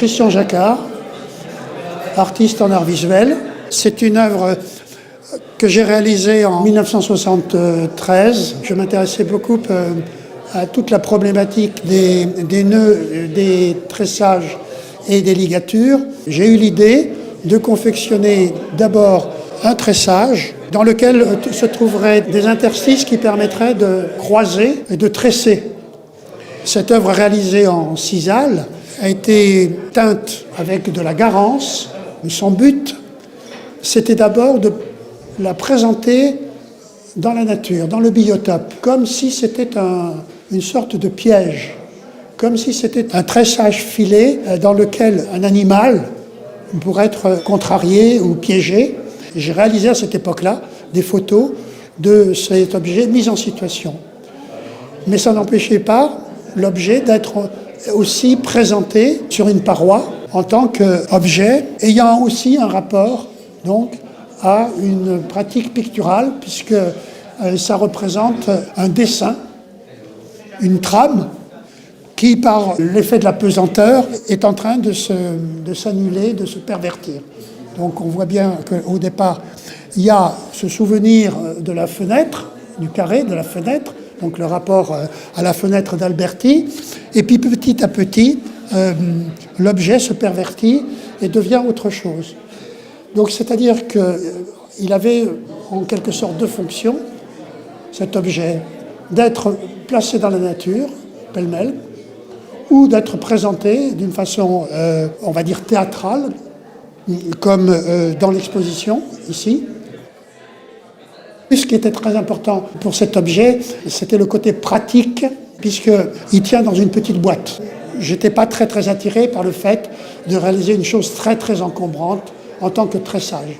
Christian Jacquard, artiste en art visuel. C'est une œuvre que j'ai réalisée en 1973. Je m'intéressais beaucoup à toute la problématique des nœuds, des tressages et des ligatures. J'ai eu l'idée de confectionner d'abord un tressage dans lequel se trouveraient des interstices qui permettraient de croiser et de tresser. Cette œuvre réalisée en cisale a été teinte avec de la garance. Son but, c'était d'abord de la présenter dans la nature, dans le biotope, comme si c'était une sorte de piège, comme si c'était un tressage filé dans lequel un animal pourrait être contrarié ou piégé. J'ai réalisé à cette époque-là des photos de cet objet mis en situation. Mais ça n'empêchait pas l'objet d'être aussi présenté sur une paroi en tant qu'objet ayant aussi un rapport donc à une pratique picturale, puisque ça représente un dessin, une trame qui, par l'effet de la pesanteur, est en train de s'annuler, de se pervertir. Donc on voit bien qu'au départ, il y a ce souvenir de la fenêtre, du carré de la fenêtre, donc le rapport à la fenêtre d'Alberti, et puis petit à petit, l'objet se pervertit et devient autre chose. Donc c'est-à-dire qu'il avait en quelque sorte deux fonctions, cet objet, d'être placé dans la nature, pêle-mêle, ou d'être présenté d'une façon, on va dire, théâtrale, comme dans l'exposition, ici. Ce qui était très important pour cet objet, c'était le côté pratique, puisqu'il tient dans une petite boîte. Je n'étais pas très attiré par le fait de réaliser une chose très encombrante en tant que tressage.